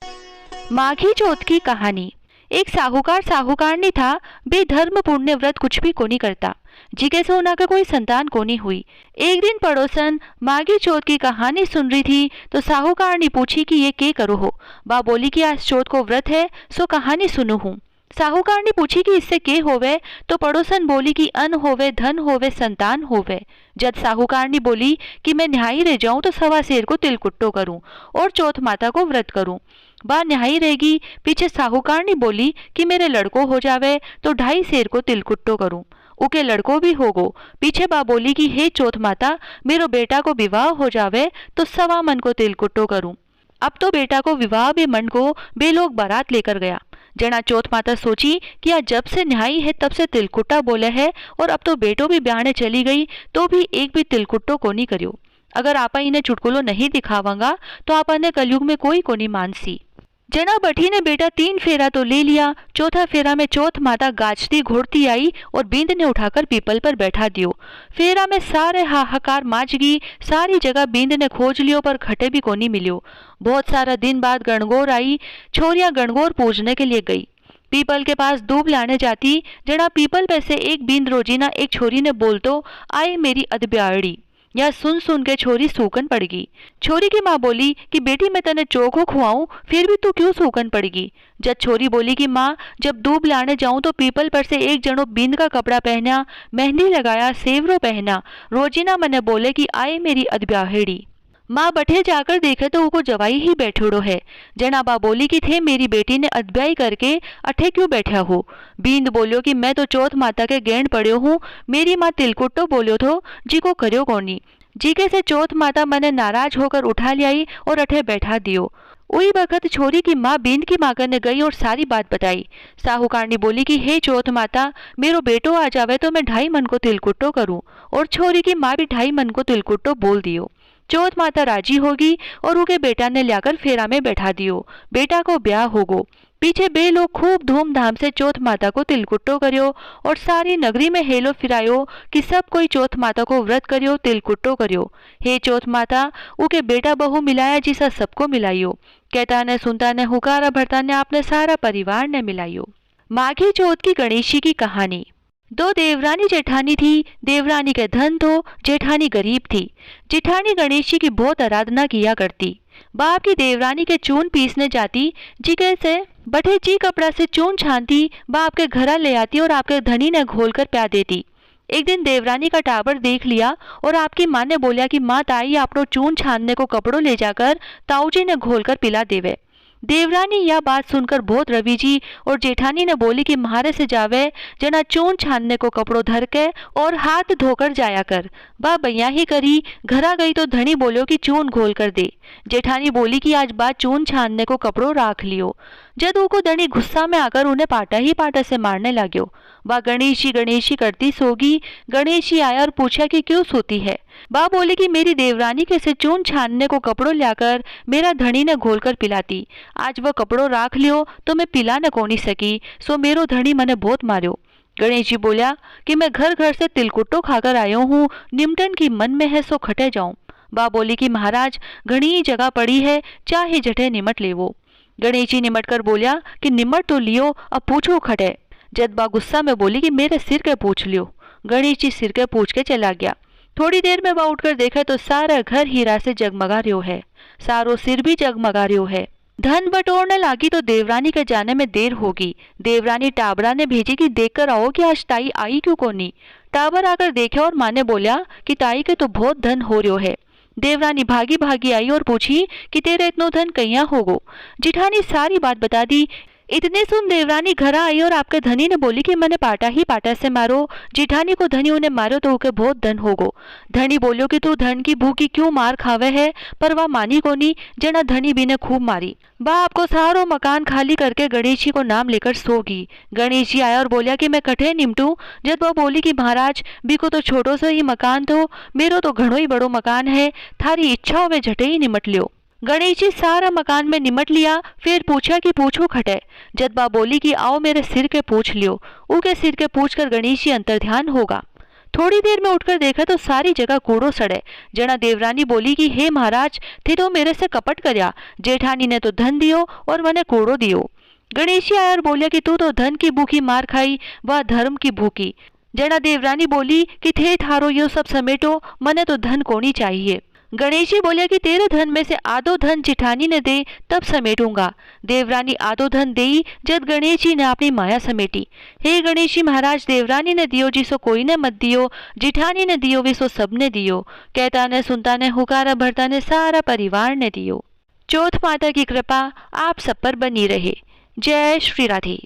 माघी चौथ की कहानी। एक साहूकार साहूकारनी था, बेधर्म पुण्य व्रत कुछ भी कोनी करता। जिके से उनका कोई संतान कोनी हुई। एक दिन पड़ोसन माघी चौथ की कहानी सुन रही थी तो साहूकारनी पूछी कि ये के करो हो। बा बोली कि आज चौथ को व्रत है, सो कहानी सुनो हूँ। साहूकारनी पूछी कि इससे के होवे, तो पड़ोसन बोली कि अन्न होवे, धन होवे, संतान होवे। जब साहूकारनी बोली कि मैं न्यायी रह जाऊं तो सवा शेर को तिलकुट्टो करूं और चौथ माता को व्रत करूं। बा न्यायी रहेगी। पीछे साहूकारनी बोली कि मेरे लड़को हो जावे तो 2.5 शेर को तिलकुट्टो करूं। उके लड़को भी होगो। पीछे बा बोली कि हे चौथ माता, मेरो बेटा को विवाह हो जावे तो 1.25 मन को तिलकुट्टो करूं। अब तो बेटा को विवाह भी मन को बे लोग बारात लेकर गया। जना चौथ माता सोची कि आज जब से न्यायी है तब से तिलकुट्टा बोले है और अब तो बेटो भी ब्याहने चली गई तो भी एक भी तिलकुट्टो को नहीं करियो। अगर आपा इन्हें चुटकुलो नहीं दिखावांगा तो आपा ने कलयुग में कोई को नहीं मानसी। जना बठी ने बेटा 3 फेरा तो ले लिया। चौथा फेरा में चौथ माता गाजती घोड़ती आई और बींद ने उठाकर पीपल पर बैठा दियो। फेरा में सारे हाहाकार माजगी, सारी जगह बींद ने खोज लियो पर खटे भी कोनी मिलियो। बहुत सारा दिन बाद गणगौर आई। छोरियां गणगौर पूजने के लिए गई। पीपल के पास दूब लाने जाती, जना पीपल पे से एक बींद रोजीना एक छोरी ने बोलतो, आए मेरी अदब्याड़ी। यह सुन सुन के छोरी सूखन पड़गी। छोरी की माँ बोली कि बेटी मैं तने चोखो खुआऊं फिर भी तू क्यों सूखन पड़गी। जब छोरी बोली कि माँ, जब दूब लाने जाऊं तो पीपल पर से एक जनो बींद का कपड़ा पहना, मेहंदी लगाया, सेवरो पहना, रोजीना मने बोले कि आए मेरी अदब्याहेड़ी। माँ बठे जाकर देखे तो उको जवाई ही बैठोड़ो है। जनाबा बोली कि थे मेरी बेटी ने अदब्याई करके अठे क्यों बैठा हो। बींद बोलियो कि मैं तो चौथ माता के गेंड पड़्यो हूँ। मेरी माँ तिलकुट्टो बोलियो थो, जी को करियो कोनी। जीके से चौथ माता मने नाराज होकर उठा लियाई और अठे बैठा दियो। उही बखत छोरी की माँ बींद की माँ कने गई और सारी बात बताई। साहूकारनी बोली कि हे चौथ माता, मेरो बेटो आ जावे तो मैं 2.5 मन को तिलकुट्टो करूं। और छोरी की माँ भी 2.5 मन को तिलकुट्टो बोल दियो। चौथ माता राजी होगी और उनके बेटा ने लाकर फेरा में बैठा दियो। बेटा को ब्याह होगो। पीछे बे लोग खूब धूमधाम से चौथ माता को तिलकुट्टो करियो और सारी नगरी में हेलो फिरायो कि सब कोई चौथ माता को व्रत करियो, तिलकुट्टो करियो। हे चौथ माता, उके बेटा बहू मिलाया जिसा सबको मिलाइयो। कहता ने सुनता ने हुकारा भरता ने आपने सारा परिवार ने मिलाइयो। माघी चौथ की गणेशी की कहानी। 2 देवरानी जेठानी थी। देवरानी के धन तो, जेठानी गरीब थी। जेठानी गणेशी की बहुत आराधना किया करती। बाप की देवरानी के चून पीसने जाती, जिके से बठे ची कपड़ा से चून छानती, बाप के घरा ले आती और आपके धनी ने घोल कर प्या देती। एक दिन देवरानी का टाबर देख लिया और आपकी माँ ने बोलिया कि माँ ताई आपनो चून छानने को कपड़ो ले जाकर ताऊजी ने घोल कर पिला देवे। देवरानी यह बात सुनकर बहुत रवि जी और जेठानी ने बोली कि म्हारे से जावे, जना चून छानने को कपड़ो धर के और हाथ धोकर जाया कर। बा बैया ही करी। घरा गई तो धनी बोलो कि चून घोल कर दे। जेठानी बोली कि आज बात चून छानने को कपड़ो राख लियो। जद उको धनी गुस्सा में आकर उन्हें पाटा ही पाटा से मारने लाग्यो। बा गणेशी करती सोगी। गणेशी आया और पूछा कि क्यों सोती है। बा बोली कि मेरी देवरानी के से चून छानने को कपड़ो लाकर मेरा धनी ने घोल कर पिलाती। आज वह कपड़ो राख लियो तो मैं पिला न कोनी सकी, सो मेरो धनी मने बहुत मार्यो। गणेश जी बोलिया कि मैं घर घर से तिलकुट्टो खाकर आयो हूँ, निमटन की मन में है सो खटे जाऊं। बा बोली कि महाराज घनी जगह पड़ी है, चाहे जठे निमट लेवो। गणेश जी निमट कर बोलिया कि निमट तो लियो, अब पूछो खटे। जद बा गुस्सा में बोली कि मेरे सिर के पूछ लियो। गणेश जी सिर के पूछ के चला गया। थोड़ी देर में बा उठकर देखा तो सारा घर हीरा से जगमगा रियो है, सारो सिर भी जगमगा रियो है। धन बटोरने लागी तो देवरानी के जाने में देर होगी। देवरानी टाबरा ने भेजी कि देखकर आओ कि आज ताई आई क्यों कोनी। टाबर आकर देखा और माँ ने बोलिया कि ताई के तो बहुत धन हो रियो है। देवरानी भागी भागी आई और पूछी कि तेरे इतनो धन कहिया होगो। जिठानी सारी बात बता दी। इतने सुन देवरानी घर आई और आपके धनी ने बोली कि मैंने पाटा ही पाटा से मारो। जिठानी को धनी उन्हें मारो तो उके बहुत धन होगो। धनी बोलियो कि तू धन की भूखी क्यों मार खावे है, पर वह मानी कोनी। जना धनी भी ने खूब मारी। बा आपको सारो मकान खाली करके गणेश जी को नाम लेकर सोगी। गणेश जी आया और बोलिया कि मैं कठे निमटू। जब वह बोली कि महाराज बिको तो छोटो से ही मकान तो, मेरो तो घणो ही बड़ो मकान है, थारी इच्छा हो वे झटे ही निमट लियो। गणेश जी सारा मकान में निमट लिया। फिर पूछा कि पूछो खटे। जदबा बोली कि आओ मेरे सिर के पूछ लियो। उके सिर के पूछ कर गणेश जी अंतर्ध्यान होगा। थोड़ी देर में उठकर देखा तो सारी जगह कूड़ो सड़े। जना देवरानी बोली कि हे महाराज, थे तो मेरे से कपट करया, जेठानी ने तो धन दियो और मने कूड़ो दियो। गणेशी आया और बोलिया कि तू तो धन की भूखी मार खाई, वह धर्म की भूखी। जना देवरानी बोली कि थे थारो यो सब समेटो, मने तो धन कोनी चाहिए। गणेशी बोलिया कि तेरे धन में से आधो धन जिठानी ने दे तब समेटूंगा। देवरानी आधो धन देई जब गणेश जी ने अपनी माया समेटी। हे गणेशी महाराज, देवरानी ने दियो जिसो कोई ने मत दियो, जिठानी ने दियो विसो सबने दियो। कहता ने सुनता ने हुकारा भरता ने सारा परिवार ने दियो। चौथ माता की कृपा आप सब पर बनी रहे। जय श्री राधे।